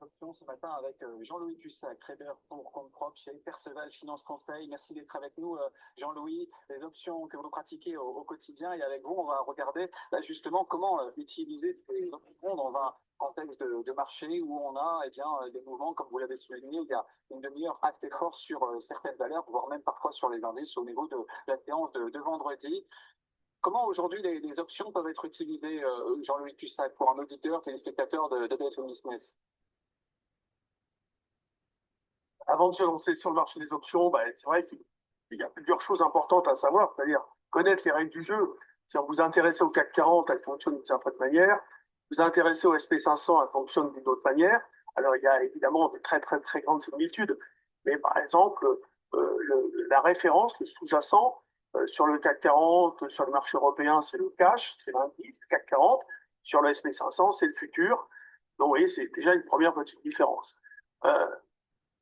options ce matin avec Jean-Louis Cussac, trader pour compte propre chez Perceval Finance Conseil. Merci d'être avec nous, Jean-Louis. Les options que vous pratiquez au quotidien et avec vous, on va regarder justement comment utiliser ces options dans un contexte de marché où on a des mouvements, comme vous l'avez souligné, il y a une demi-heure assez forte sur certaines valeurs, voire même parfois sur les indices au niveau de la séance de vendredi. Comment aujourd'hui les options peuvent être utilisées, Jean-Louis Cussac, pour un auditeur, téléspectateur de BFM Business? Avant de se lancer sur le marché des options, c'est vrai qu'il y a plusieurs choses importantes à savoir, c'est-à-dire connaître les règles du jeu. Si vous vous intéressez au CAC 40, elle fonctionne d'une certaine manière. Vous vous intéressez au SP 500, elle fonctionne d'une autre manière. Alors, il y a évidemment de très, très, très grandes similitudes. Mais par exemple, la référence, le sous-jacent, sur le CAC 40, sur le marché européen, c'est le cash, c'est l'indice CAC 40. Sur le SP 500, c'est le futur. Donc, vous voyez, c'est déjà une première petite différence. Euh,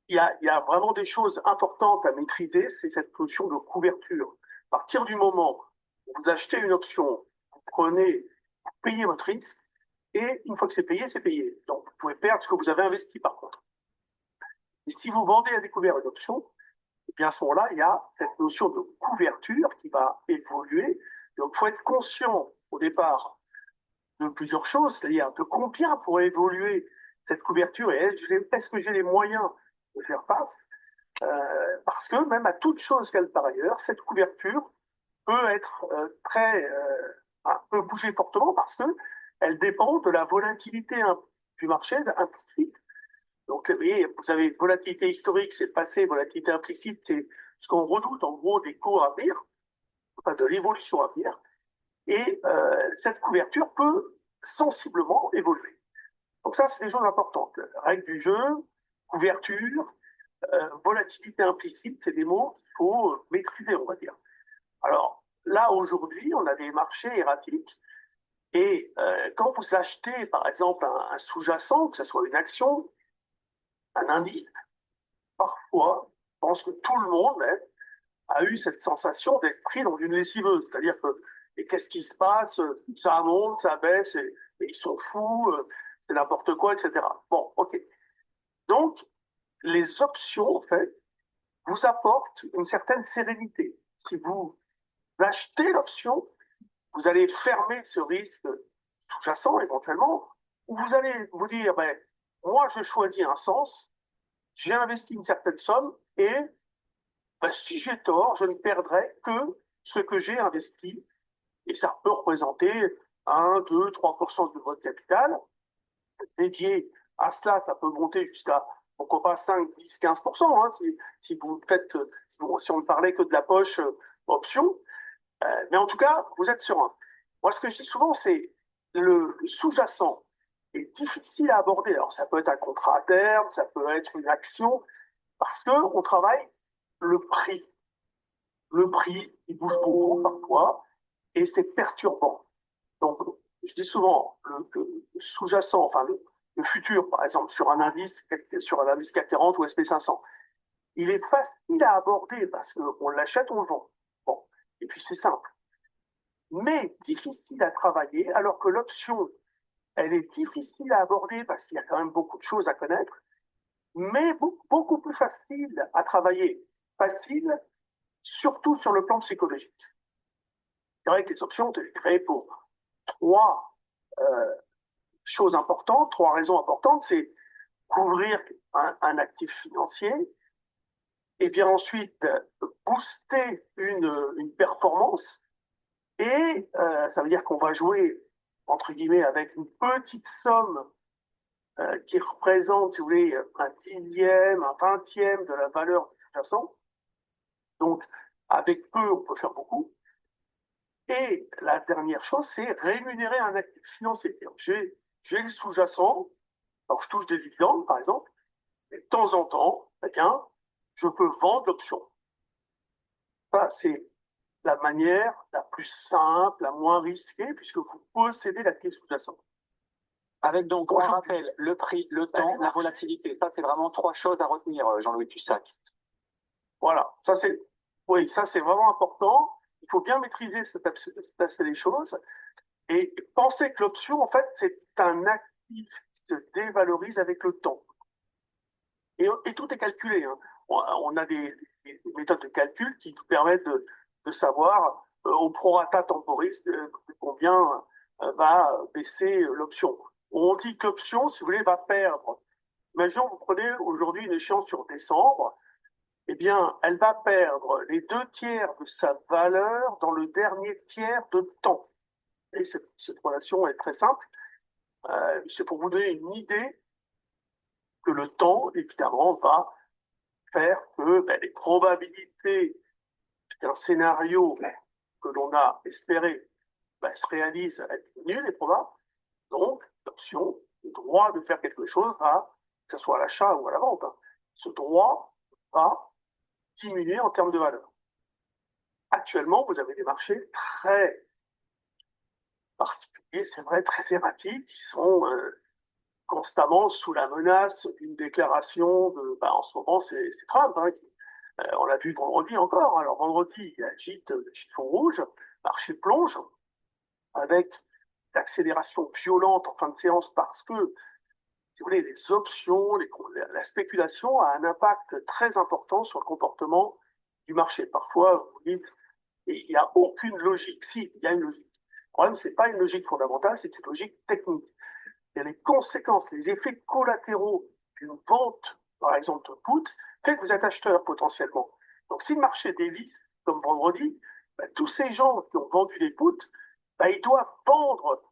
il y a vraiment des choses importantes à maîtriser, c'est cette notion de couverture. À partir du moment où vous achetez une option, vous prenez, vous payez votre risque, et une fois que c'est payé, c'est payé. Donc, vous pouvez perdre ce que vous avez investi, par contre. Et si vous vendez à découvert une option, et bien à ce moment-là, il y a cette notion de couverture qui va évoluer. Donc, il faut être conscient au départ de plusieurs choses, c'est-à-dire de combien pourrait évoluer cette couverture et est-ce que j'ai les moyens de faire face, parce que même à toute chose qu'elle par ailleurs, cette couverture peut être peut bouger fortement parce que elle dépend de la volatilité du marché implicite. Donc, vous voyez, vous avez volatilité historique, c'est le passé, volatilité implicite, c'est ce qu'on redoute en gros des cours à venir, enfin de l'évolution à venir. Et cette couverture peut sensiblement évoluer. Donc ça, c'est des choses importantes. Règles du jeu, couverture, volatilité implicite, c'est des mots qu'il faut maîtriser, on va dire. Alors là, aujourd'hui, on a des marchés erratiques. Et quand vous achetez, par exemple, un sous-jacent, que ce soit une action, un indice, parfois, je pense que tout le monde a eu cette sensation d'être pris dans une lessiveuse. C'est-à-dire que, et qu'est-ce qui se passe? Ça monte, ça baisse, et ils sont fous, c'est n'importe quoi, etc. Bon, ok. Donc, les options, en fait, vous apportent une certaine sérénité. Si vous achetez l'option, vous allez fermer ce risque sous-jacent éventuellement, ou vous allez vous dire, moi, je choisis un sens, j'ai investi une certaine somme, et si j'ai tort, je ne perdrai que ce que j'ai investi, et ça peut représenter 1, 2, 3% de votre capital. Dédié à cela, ça peut monter jusqu'à, pourquoi pas, 5, 10, 15%, hein, si vous faites, si on ne parlait que de la poche option. Mais en tout cas, vous êtes serein. Moi, ce que je dis souvent, c'est le sous-jacent est difficile à aborder. Alors, ça peut être un contrat à terme, ça peut être une action, parce qu'on travaille le prix. Le prix, il bouge beaucoup parfois, et c'est perturbant. Donc, je dis souvent, le sous-jacent, enfin le futur, par exemple, sur un indice CAC 40 ou SP 500, il est facile à aborder parce qu'on l'achète, on le vend. Bon, et puis c'est simple. Mais difficile à travailler, alors que l'option, elle est difficile à aborder parce qu'il y a quand même beaucoup de choses à connaître, mais beaucoup plus facile à travailler. Facile, surtout sur le plan psychologique. C'est vrai que les options ont été créées pour trois choses importantes, trois raisons importantes, c'est couvrir un actif financier, et bien ensuite booster une performance, et ça veut dire qu'on va jouer, entre guillemets, avec une petite somme qui représente, si vous voulez, un dixième, un vingtième de la valeur du sous-jacent. Donc, avec peu, on peut faire beaucoup. Et la dernière chose, c'est rémunérer un actif financier. J'ai le sous-jacent, alors je touche des dividendes, par exemple, et de temps en temps, eh bien, je peux vendre l'option. Ça, c'est la manière la plus simple, la moins risquée, puisque vous possédez l'actif sous-jacent. Avec donc, on rappelle, le prix, le temps, la volatilité. Ça, c'est vraiment trois choses à retenir, Jean-Louis Cussac. Voilà, oui, ça c'est vraiment important. Il faut bien maîtriser cet aspect des choses et penser que l'option, en fait, c'est un actif se dévalorise avec le temps. Et tout est calculé, hein. On a des méthodes de calcul qui nous permettent de savoir au prorata temporis combien va baisser l'option. On dit que l'option, si vous voulez, va perdre. Imaginons, vous prenez aujourd'hui une échéance sur décembre, eh bien, elle va perdre les 2 tiers de sa valeur dans le dernier tiers de temps. Et cette relation est très simple. C'est pour vous donner une idée que le temps, évidemment, va faire que les probabilités qu'un scénario que l'on a espéré se réalise, elles diminuent, les probables. Donc, l'option, le droit de faire quelque chose va, que ce soit à l'achat ou à la vente, hein, ce droit va diminuer en termes de valeur. Actuellement, vous avez des marchés très particuliers, c'est vrai, très erratiques, qui sont constamment sous la menace d'une déclaration de, en ce moment, c'est Trump, hein, on l'a vu vendredi encore. Alors, vendredi, il agite le chiffon rouge, le marché plonge, avec d'accélération violente en fin de séance parce que, si vous voulez, les options, la spéculation a un impact très important sur le comportement du marché. Parfois, vous dites, il n'y a aucune logique. Si, il y a une logique. Le problème, ce n'est pas une logique fondamentale, c'est une logique technique. Et les conséquences, les effets collatéraux d'une vente, par exemple, de put, fait que vous êtes acheteur potentiellement. Donc, si le marché dévisse, comme vendredi, tous ces gens qui ont vendu des puts, ils doivent vendre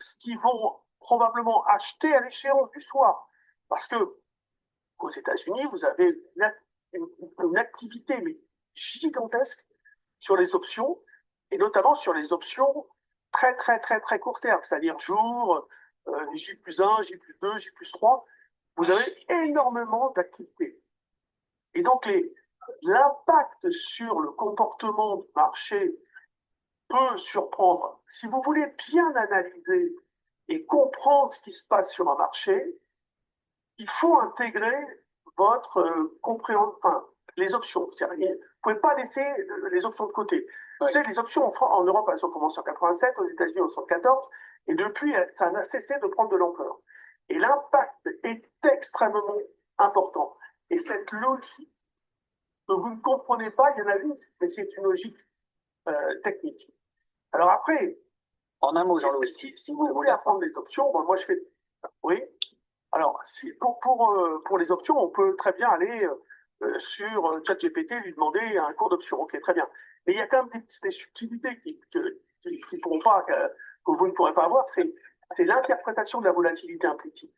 ce qu'ils vont probablement acheter à l'échéance du soir. Parce que aux États-Unis, vous avez une activité mais gigantesque sur les options, et notamment sur les options très, très, très, très court terme, c'est-à-dire jour, J+1, J+2, J+3. Vous avez énormément d'activités. Et donc, l'impact sur le comportement du marché peut surprendre. Si vous voulez bien analyser et comprendre ce qui se passe sur un marché, il faut intégrer votre compréhension, les options. Vous ne pouvez pas laisser les options de côté. Vous savez, les options en Europe, elles ont commencé en 87, aux États-Unis en 74, et depuis, ça n'a cessé de prendre de l'ampleur. Et l'impact est extrêmement important. Et cette logique que vous ne comprenez pas, il y en a une, mais c'est une logique technique. Alors après, en un mot, Jean-Louis, si vous voulez apprendre les options, moi je fais. Oui. Alors, pour les options, on peut très bien aller sur ChatGPT et lui demander un cours d'options. Ok, très bien. Mais il y a quand même des subtilités qui pourront pas, que vous ne pourrez pas avoir. C'est l'interprétation de la volatilité implicite.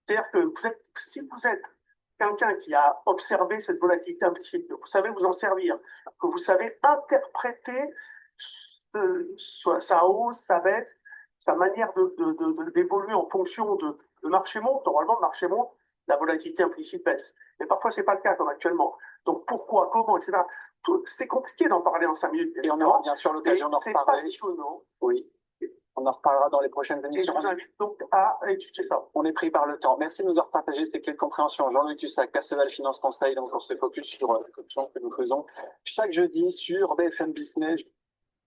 C'est-à-dire que si vous êtes quelqu'un qui a observé cette volatilité implicite, que vous savez vous en servir, que vous savez interpréter sa hausse, sa baisse, sa manière d'évoluer en fonction de le marché monte, normalement le marché monte, la volatilité implicite baisse. Mais parfois c'est pas le cas comme actuellement. Donc pourquoi, comment, etc. C'est compliqué d'en parler en 5 minutes. Et on aura bien sûr l'occasion d'en reparler. C'est passionnant. Oui. On en reparlera dans les prochaines émissions. Et je vous invite donc à étudier ça. On est pris par le temps. Merci de nous avoir partagé ces clés de compréhension. Jean-Louis Cussac, Perceval Finance Conseil. Donc on se focus sur l'option que nous faisons chaque jeudi sur BFM Business.